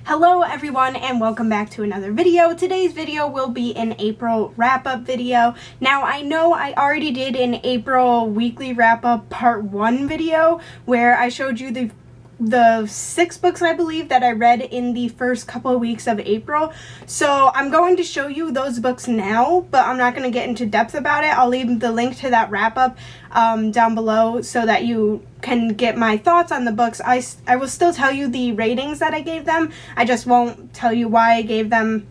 Hello everyone and welcome back to another video. Today's video will be an April wrap-up video. Now I know I already did an April weekly wrap-up part 1 video where I showed you the 6 books I believe that I read in the first couple of weeks of April. So I'm going to show you those books now, but I'm not going to get into depth about it. I'll leave the link to that wrap-up down below so that you can get my thoughts on the books. I will still tell you the ratings that I gave them. I just won't tell you why I gave them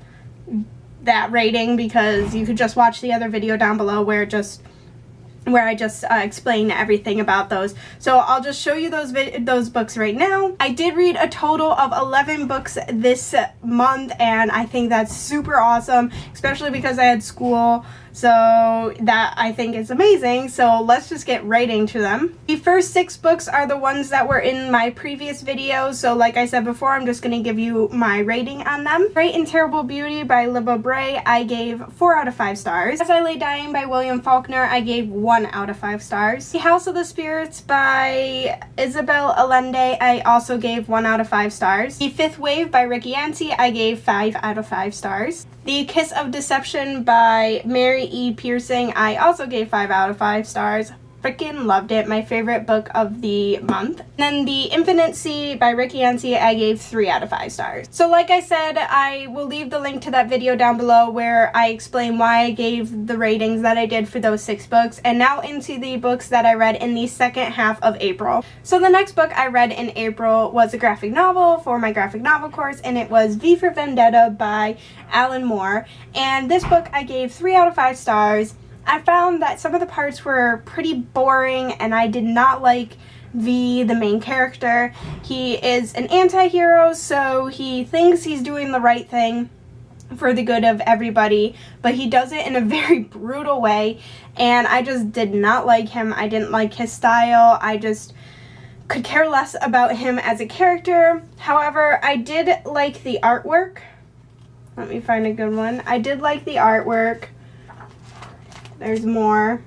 that rating, because you could just watch the other video down below where I just explain everything about those. So I'll just show you those books right now. I did read a total of 11 books this month, and I think that's super awesome, especially because I had school. So that I think is amazing. So let's just get right into them. The first 6 books are the ones that were in my previous video. So like I said before, I'm just going to give you my rating on them. Great and Terrible Beauty by Libba Bray, I gave 4 out of 5 stars. As I Lay Dying by William Faulkner, I gave 1 out of 5 stars. The House of the Spirits by Isabel Allende, I also gave 1 out of 5 stars. The Fifth Wave by Ricky Yancey, I gave 5 out of 5 stars. The Kiss of Deception by Mary E. Piercing, I also gave 5 out of 5 stars. Freaking loved it. My favorite book of the month. And then The Infinite Sea by Ricky Yancey, I gave 3 out of 5 stars. So like I said, I will leave the link to that video down below where I explain why I gave the ratings that I did for those 6 books. And now into the books that I read in the second half of April. So the next book I read in April was a graphic novel for my graphic novel course, and it was V for Vendetta by Alan Moore. And this book I gave 3 out of 5 stars. I found that some of the parts were pretty boring, and I did not like V, the main character. He is an anti-hero, so he thinks he's doing the right thing for the good of everybody, but he does it in a very brutal way, and I just did not like him. I didn't like his style. I just could care less about him as a character. However, I did like the artwork. Let me find a good one. I did like the artwork. There's more.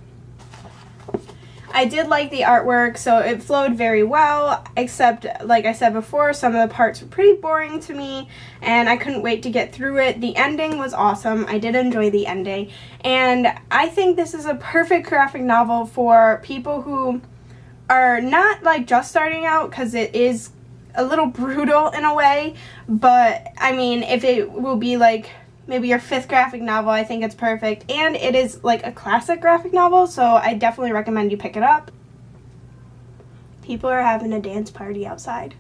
I did like the artwork, so it flowed very well, except, like I said before, some of the parts were pretty boring to me, and I couldn't wait to get through it. The ending was awesome. I did enjoy the ending, and I think this is a perfect graphic novel for people who are not, like, just starting out, because it is a little brutal in a way, but, I mean, if it will be, like, maybe your 5th graphic novel, I think it's perfect. And it is like a classic graphic novel, so I definitely recommend you pick it up. People are having a dance party outside.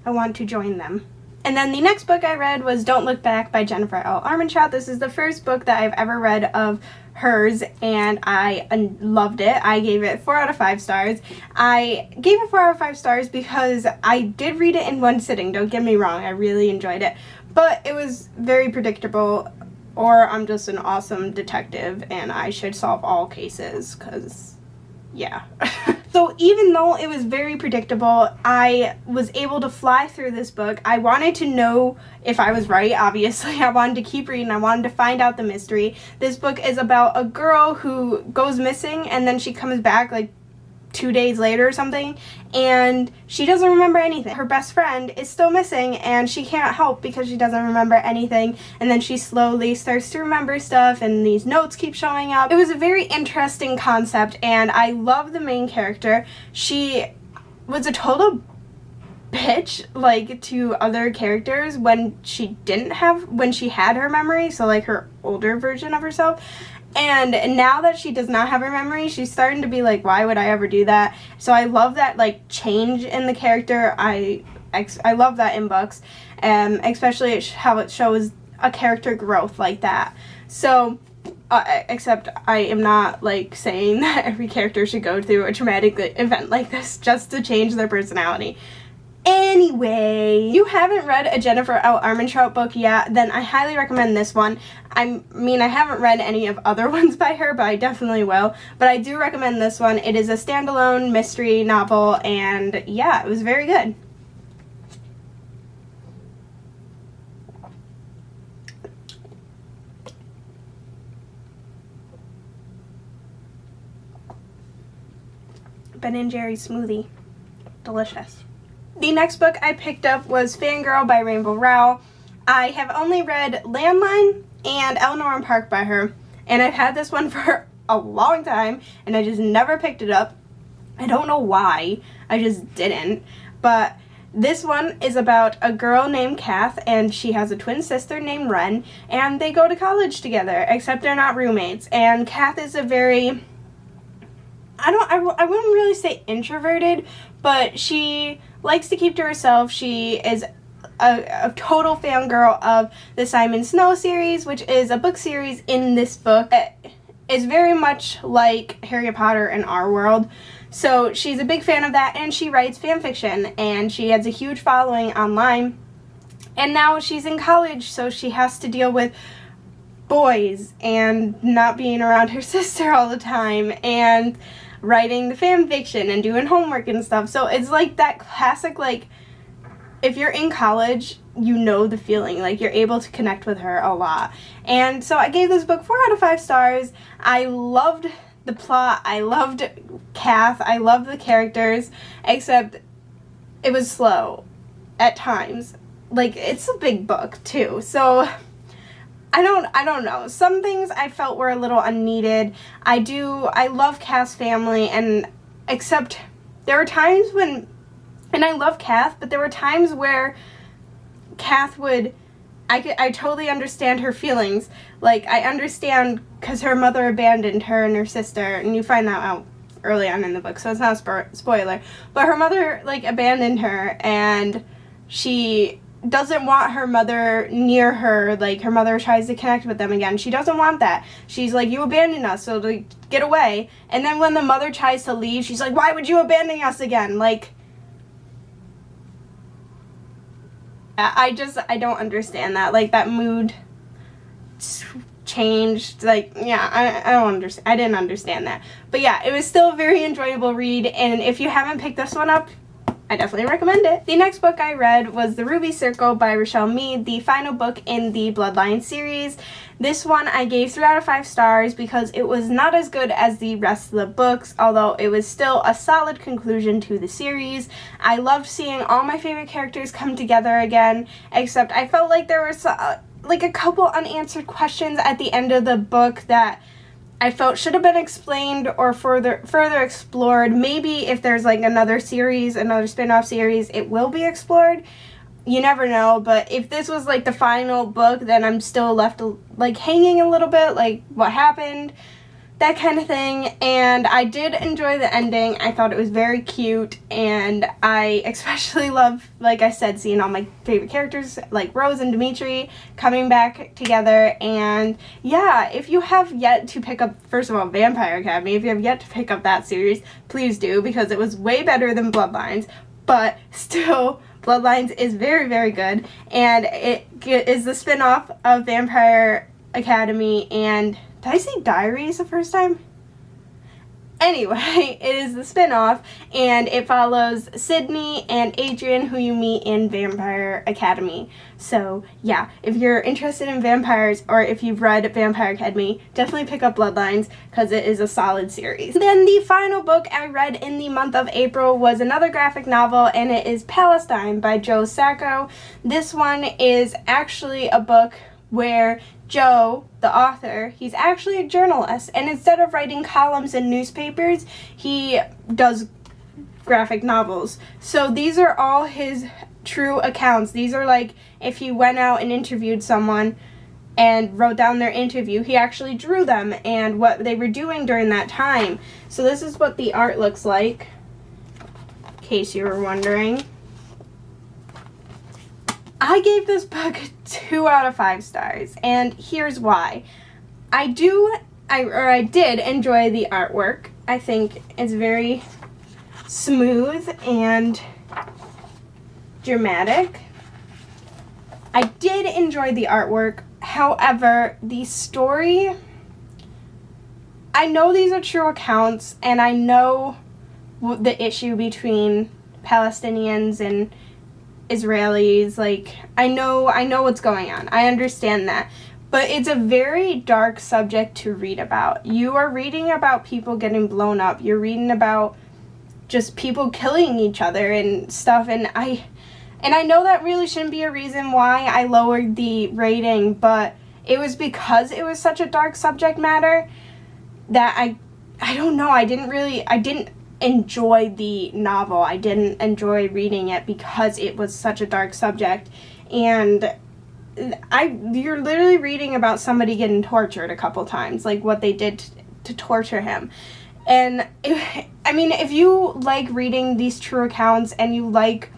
I want to join them. And then the next book I read was Don't Look Back by Jennifer L. Armentrout. This is the first book that I've ever read of hers, and I loved it. I gave it 4 out of 5 stars. I gave it 4 out of 5 stars because I did read it in one sitting. Don't get me wrong, I really enjoyed it. But it was very predictable, or I'm just an awesome detective and I should solve all cases, because, yeah. So even though it was very predictable, I was able to fly through this book. I wanted to know if I was right, obviously. I wanted to keep reading. I wanted to find out the mystery. This book is about a girl who goes missing, and then she comes back, like, 2 days later or something, and she doesn't remember anything. Her best friend is still missing, and she can't help because she doesn't remember anything, and then she slowly starts to remember stuff, and these notes keep showing up. It was a very interesting concept, and I love the main character. She was a total bitch, like, to other characters when she had her memory, so like her older version of herself. And now that she does not have her memory, she's starting to be like, why would I ever do that? So I love that, like, change in the character. I love that in books, especially how it shows a character growth like that. So, except I am not, like, saying that every character should go through a traumatic event like this just to change their personality. Anyway, if you haven't read a Jennifer L. Armentrout book yet, then I highly recommend this one. I mean, I haven't read any of other ones by her, but I definitely will. But I do recommend this one. It is a standalone mystery novel, and yeah, it was very good. Ben & Jerry's smoothie. Delicious. The next book I picked up was Fangirl by Rainbow Rowell. I have only read Landline and Eleanor and Park by her, and I've had this one for a long time, and I just never picked it up. I don't know why, I just didn't, but this one is about a girl named Kath, and she has a twin sister named Ren, and they go to college together, except they're not roommates, and Kath is a very, I wouldn't really say introverted, but she likes to keep to herself. She is a total fangirl of the Simon Snow series, which is a book series in this book. It's very much like Harry Potter in our world. So she's a big fan of that, and she writes fan fiction, and she has a huge following online. And now she's in college, so she has to deal with boys and not being around her sister all the time and writing the fan fiction and doing homework and stuff. So it's like that classic, like, if you're in college, you know the feeling, like you're able to connect with her a lot. And so I gave this book 4 out of 5 stars. I loved the plot, I loved Kath, I loved the characters, except it was slow at times. Like, it's a big book too, so I don't know. Some things I felt were a little unneeded. I love Kath's family, and except there were times when, and I love Kath, but there were times where Kath would, I totally understand her feelings. Like, I understand because her mother abandoned her and her sister, and you find that out early on in the book, so it's not a spoiler. But her mother, like, abandoned her, and she doesn't want her mother near her. Like, her mother tries to connect with them again. She doesn't want that. She's like, you abandoned us, so like, get away. And then when the mother tries to leave, she's like, why would you abandon us again? Like, I don't understand that. Like, that mood changed. Like, yeah, I didn't understand that. But yeah, it was still a very enjoyable read, and if you haven't picked this one up, I definitely recommend it. The next book I read was The Ruby Circle by Rochelle Mead, the final book in the Bloodline series. This one I gave 3 out of 5 stars because it was not as good as the rest of the books, although it was still a solid conclusion to the series. I loved seeing all my favorite characters come together again, except I felt like there was like a couple unanswered questions at the end of the book that I felt should have been explained or further explored. Maybe if there's like another series, another spin-off series, it will be explored. You never know, but if this was like the final book, then I'm still left like hanging a little bit, like what happened, that kind of thing. And I did enjoy the ending. I thought it was very cute, and I especially love, like I said, seeing all my favorite characters like Rose and Dimitri coming back together. And yeah, if you have yet to pick up, first of all, Vampire Academy, if you have yet to pick up that series, please do, because it was way better than Bloodlines, but still, Bloodlines is very, very good, and it is the spin-off of Vampire Academy. And did I say Diaries the first time? Anyway, it is the spin-off, and it follows Sydney and Adrian, who you meet in Vampire Academy. So yeah, if you're interested in vampires, or if you've read Vampire Academy, definitely pick up Bloodlines, because it is a solid series. Then the final book I read in the month of April was another graphic novel, and it is Palestine by Joe Sacco. This one is actually a book where Joe, the author, he's actually a journalist, and instead of writing columns in newspapers, he does graphic novels. So these are all his true accounts. These are like if he went out and interviewed someone and wrote down their interview, he actually drew them and what they were doing during that time. So this is what the art looks like, in case you were wondering. I gave this book 2 out of 5 stars, and here's why. I did enjoy the artwork. I think it's very smooth and dramatic. I did enjoy the artwork. However, the story, I know these are true accounts, and I know the issue between Palestinians and Israelis, like, I know what's going on. I understand that. But it's a very dark subject to read about. You are reading about people getting blown up. You're reading about just people killing each other and stuff, and I know that really shouldn't be a reason why I lowered the rating, but it was because it was such a dark subject matter that I don't know, I didn't enjoy the novel. I didn't enjoy reading it because it was such a dark subject, and you're literally reading about somebody getting tortured a couple times, like what they did to torture him. And if you like reading these true accounts and you like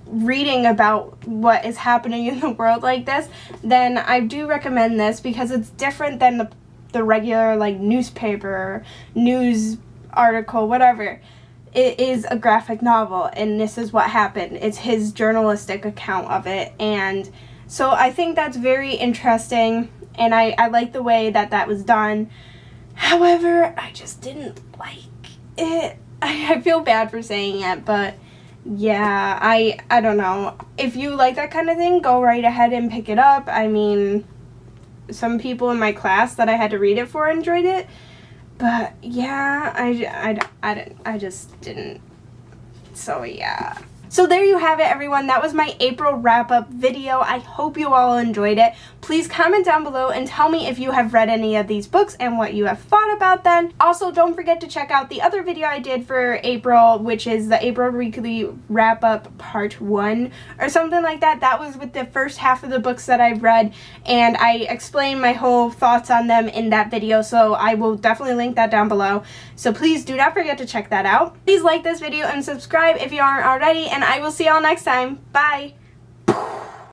reading about what is happening in the world like this, then I do recommend this, because it's different than the regular like newspaper, news article, whatever. It is a graphic novel, and this is what happened. It's his journalistic account of it, and so I think that's very interesting, and I like the way that was done. However, I just didn't like it. I feel bad for saying it, but yeah, I don't know. If you like that kind of thing, go right ahead and pick it up. I mean, some people in my class that I had to read it for enjoyed it, but yeah, I just didn't. So yeah. So there you have it, everyone. That was my April wrap-up video. I hope you all enjoyed it. Please comment down below and tell me if you have read any of these books and what you have thought about them. Also, don't forget to check out the other video I did for April, which is the April Weekly Wrap-Up Part 1 or something like that. That was with the first half of the books that I've read, and I explained my whole thoughts on them in that video, so I will definitely link that down below. So please do not forget to check that out. Please like this video and subscribe if you aren't already, and I will see y'all next time. Bye!